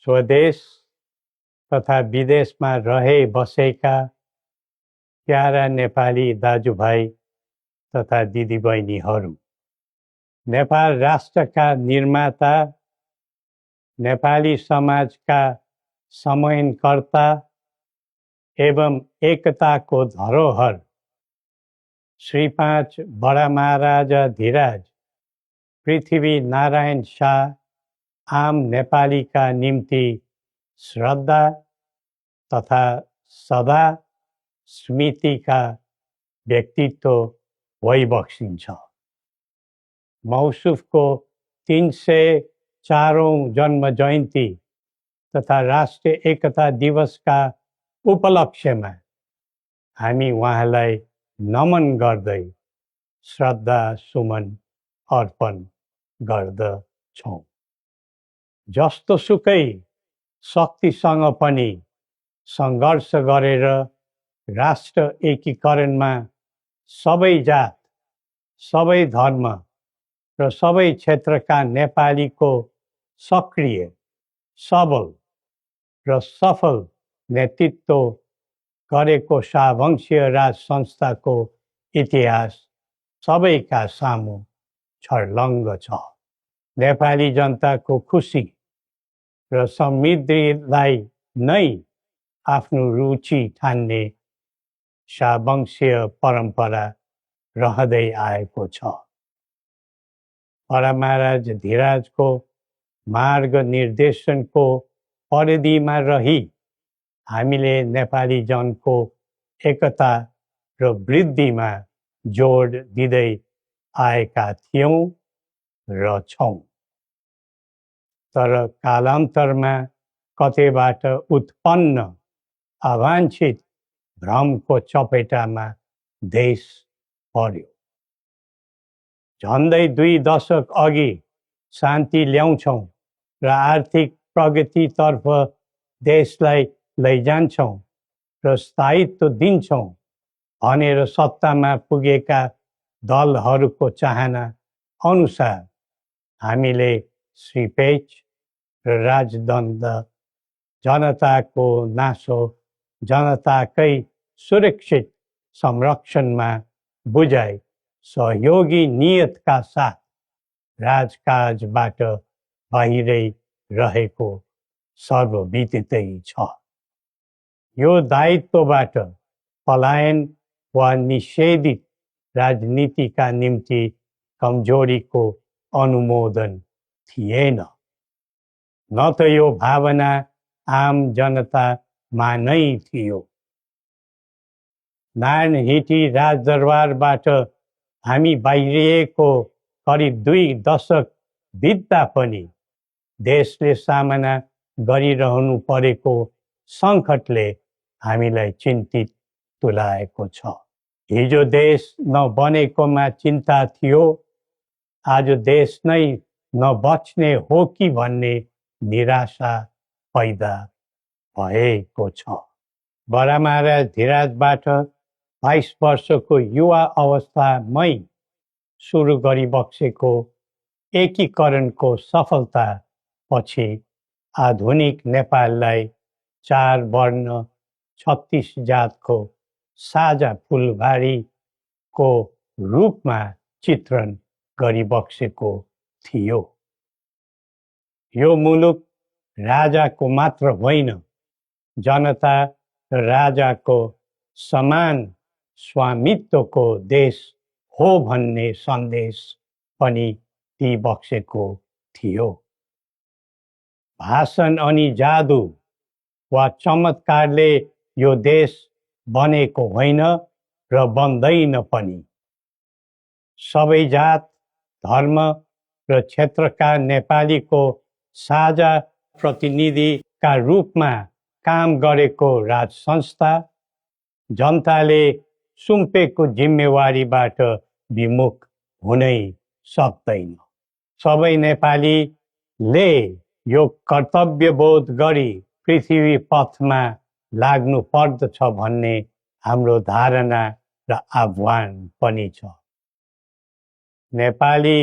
स्वदेश तथा विदेशमा रहे बसेका प्यारा नेपाली दाजुभाइ तथा दिदीबहिनीहरू, नेपाल राष्ट्रका निर्माता, नेपाली समाजका समन्वयकर्ता एवं एकताको धरोहर श्री 5 बडा महाराजा धीराज पृथ्वी नारायण शाह आम नेपालीका निम्ति श्रद्धा तथा सदा स्मृतिका व्यक्तित्व भइबक्सिन्छ। मौसुफको 304औं जन्म जयन्ती तथा राष्ट्रिय एकता दिवसका उपलक्ष्यमा हामी उहाँलाई नमन गर्दै श्रद्धा सुमन अर्पण गर्दछौँ। जस्तोसुकै शक्तिसँग पनि सङ्घर्ष गरेर राष्ट्र एकीकरणमा सबै जात, सबै धर्म र सबै क्षेत्रका नेपालीको सक्रिय, सबल र सफल नेतृत्व गरेको शाहवंशीय राज संस्थाको इतिहास सबैका सामु छर्लङ्ग छ। नेपाली जनताको खुसी र समृद्धिलाई नै आफ्नो रुचि ठान्ने शाहवंशीय परम्परा रहँदै आएको छ। बडा महाराज धीराजको मार्ग निर्देशनको परिधिमा रही हामीले नेपाली जनको एकता र वृद्धिमा जोड दिँदै आएका थियौँ र छौँ। तर कालान्तरमा कतैबाट उत्पन्न अवाञ्छित भ्रमको चपेटामा देश पर्यो। झन्डै 2 दशक अघि शान्ति ल्याउँछौँ र आर्थिक प्रगतितर्फ देशलाई लैजान्छौँ र स्थायित्व दिन्छौँ भनेर सत्तामा पुगेका दलहरूको चाहना अनुसार हामीले श्री 5 र राजदण्ड जनताको नासो जनताकै सुरक्षित संरक्षणमा बुझाइ सहयोगी नियतका साथ राजकाजबाट बाहिरै रहेको सर्वविदितै छ। यो दायित्वबाट पलायन वा निषेधित राजनीतिका निम्ति कमजोरीको अनुमोदन थिएन, न त यो भावना आम जनतामा नै थियो। नारायणहिटी राजदरबारबाट हामी बाहिरिएको करिब 2 दशक बित्दा पनि देशले सामना गरिरहनु परेको सङ्कटले हामीलाई चिन्तित तुल्याएको छ। हिजो देश नबनेकोमा चिन्ता थियो, आज देश नै नबच्ने हो कि भन्ने निराशा पैदा भएको छ। बडा महाराज धीराजबाट 22 वर्षको युवा अवस्थामै सुरु गरिबक्सेको एकीकरणको सफलता पछि आधुनिक नेपाललाई 4 वर्ण 36 जातको साझा फुलबारीको रूपमा चित्रण गरिबक्सेको थियो। यो मुलुक राजाको मात्र होइन, जनता र राजाको समान स्वामित्वको देश हो भन्ने सन्देश पनि दिइबक्सेको थियो। भाषण अनि जादु वा चमत्कारले यो देश बनेको होइन र बन्दैन पनि। सबै जात, धर्म र क्षेत्रका नेपालीको साझा प्रतिनिधिका रूपमा काम गरेको राज संस्था जनताले सुम्पेको जिम्मेवारीबाट विमुख हुनै सक्दैन। सबै नेपालीले यो कर्तव्यबोध गरी पृथ्वी पथमा लाग्नु पर्दछ भन्ने हाम्रो धारणा र आह्वान पनि छ। नेपाली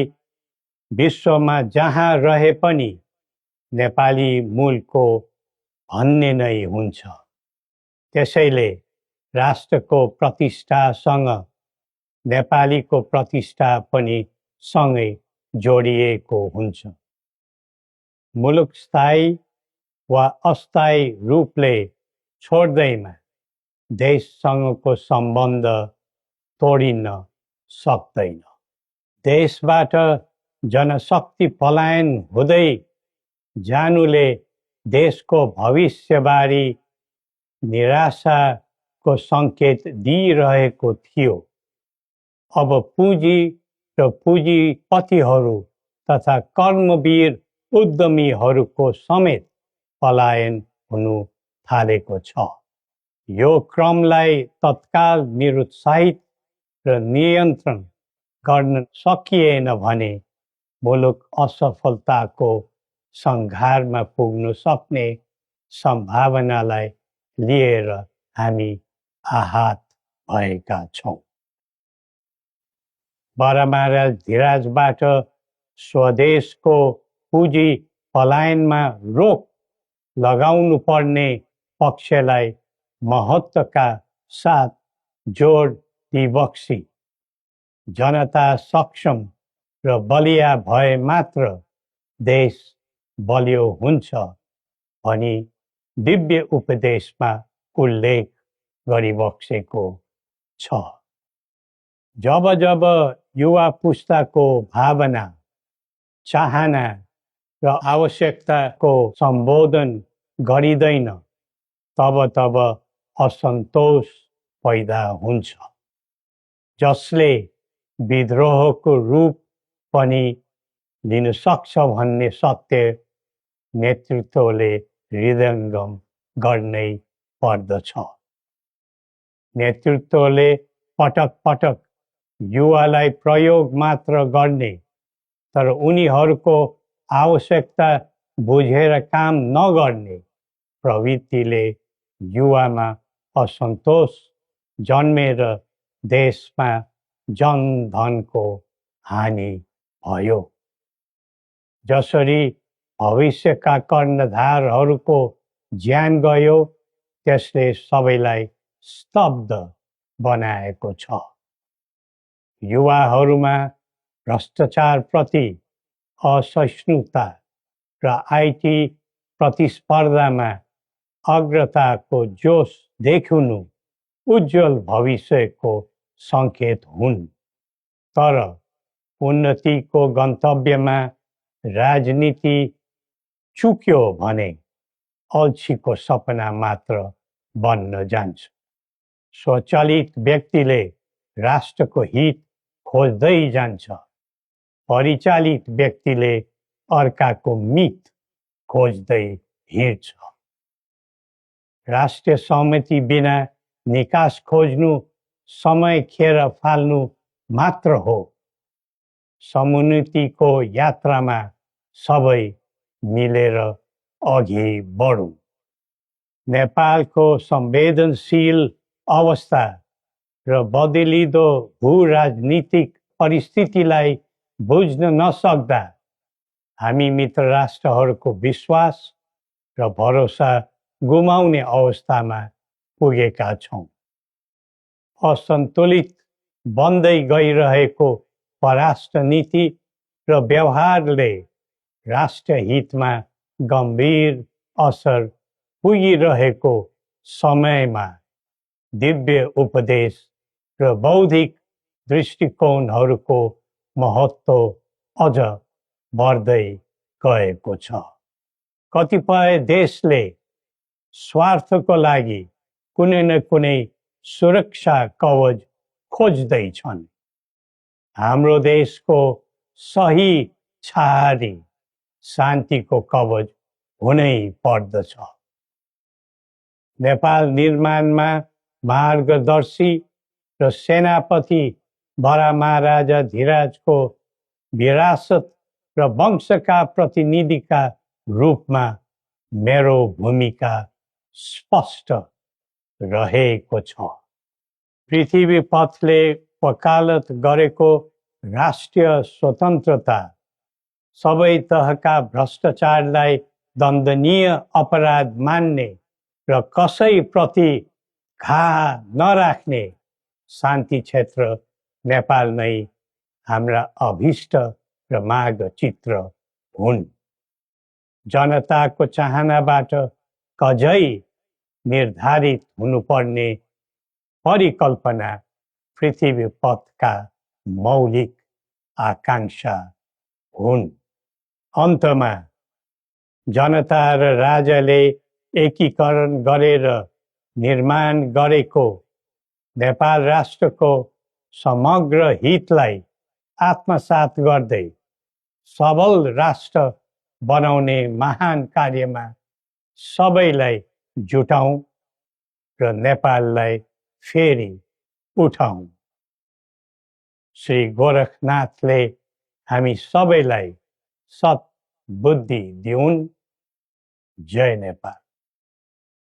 विश्वमा जहाँ रहे पनि नेपाली मूलको भन्ने नै हुन्छ। त्यसैले राष्ट्रको प्रतिष्ठासँग नेपालीको प्रतिष्ठा पनि सँगै जोडिएको हुन्छ। मुलुक स्थायी वा अस्थायी रूपले छोड्दैमा देशसँगको सम्बन्ध तोडिन सक्दैन। देशबाट जनशक्ति पलायन हुँदै जानुले देशको भविष्यबारे निराशाको सङ्केत दिइरहेको थियो। अब पुँजी र पुँजीपतिहरू तथा कर्मवीर उद्यमीहरूको समेत पलायन हुनु थालेको छ। यो क्रमलाई तत्काल निरुत्साहित र नियन्त्रण गर्न सकिएन भने मुलुक असफलताको सङ्घारमा पुग्न सक्ने सम्भावनालाई लिएर हामी आहत भएका छौँ। बरामारा धिराजबाट स्वदेशको पुँजी पलायनमा रोक लगाउनु पर्ने पक्षलाई महत्त्वका साथ जोड दिबक्सी जनता सक्षम र बलिया भए मात्र देश बलियो हुन्छ भनी दिव्य उपदेशमा उल्लेख गरिबक्सेको छ। जब जब युवा पुस्ताको भावना, चाहना र आवश्यकताको सम्बोधन गरिँदैन तब तब असन्तोष पैदा हुन्छ, जसले विद्रोहको रूप पनि लिन सक्छ भन्ने सत्य नेतृत्वले हृदयङ्गम गर्नै पर्दछ। नेतृत्वले पटक पटक युवालाई प्रयोग मात्र गर्ने तर उनीहरूको आवश्यकता बुझेर काम नगर्ने प्रवृत्तिले युवामा असन्तोष जन्मेर देशमा जनधनको हानि भयो। जसरी भविष्यका कर्णधारहरूको ज्यान गयो त्यसले सबैलाई स्तब्ध बनाएको छ। युवाहरूमा भ्रष्टाचारप्रति असहिष्णुता र आइटी प्रतिस्पर्धामा अग्रताको जोश देखिनु उज्जवल भविष्यको सङ्केत हुन्। तर उन्नतिको गन्तव्यमा राजनीति चुक्यो भने अल्छीको सपना मात्र बन्न जान्छ। स्वचालित व्यक्तिले राष्ट्रको हित खोज्दै जान्छ, परिचालित व्यक्तिले अर्काको मित खोज्दै हिँड्छ। राष्ट्रिय सहमति बिना निकास खोज्नु समय खेर फाल्नु मात्र हो। समुन्नतिको यात्रामा सबै मिलेर अघि बढौँ। नेपालको संवेदनशील अवस्था र बदलिदो भू-राजनीतिक परिस्थितिलाई बुझ्न नसक्दा हामी मित्र राष्ट्रहरूको विश्वास र भरोसा गुमाउने अवस्थामा पुगेका छौँ। असन्तुलित बन्दै गइरहेको परराष्ट्र नीति र व्यवहारले राष्ट्रिय हितमा गम्भीर असर पुगिरहेको समयमा दिव्य उपदेश र बौद्धिक दृष्टिकोणहरूको महत्त्व अझ बढ्दै गएको छ। कतिपय देशले स्वार्थको लागि कुनै न कुनै सुरक्षा कवच खोज्दैछन्। हाम्रो देशको सही छहारी शान्तिको कवच हुनै पर्दछ। नेपाल निर्माणमा मार्गदर्शी र सेनापति बरामाराजा धिराजको विरासत र वंशका प्रतिनिधिका रूपमा मेरो भूमिका स्पष्ट रहेको छ। पृथ्वी पथले वकालत गरेको राष्ट्रिय स्वतन्त्रता सबै तहका भ्रष्टाचारलाई दण्डनीय अपराध मान्ने र कसैप्रति घाहा नराख्ने शान्ति क्षेत्र नेपाल नै हाम्रा अभिष्ट र माग चित्र हुन्। जनताको चाहनाबाट कझै निर्धारित हुनुपर्ने परिकल्पना पृथ्वी पथका मौलिक आकांक्षा हुन्। अन्तमा जनता र राजाले एकीकरण गरेर निर्माण गरेको नेपाल राष्ट्रको समग्र हितलाई आत्मसात गर्दै सबल राष्ट्र बनाउने महान कार्यमा सबैलाई जुटौँ र नेपाललाई फेरि उठाउँ। श्री गोरखनाथले हामी सबैलाई सत् बुद्धि दिउन्। जय नेपाल।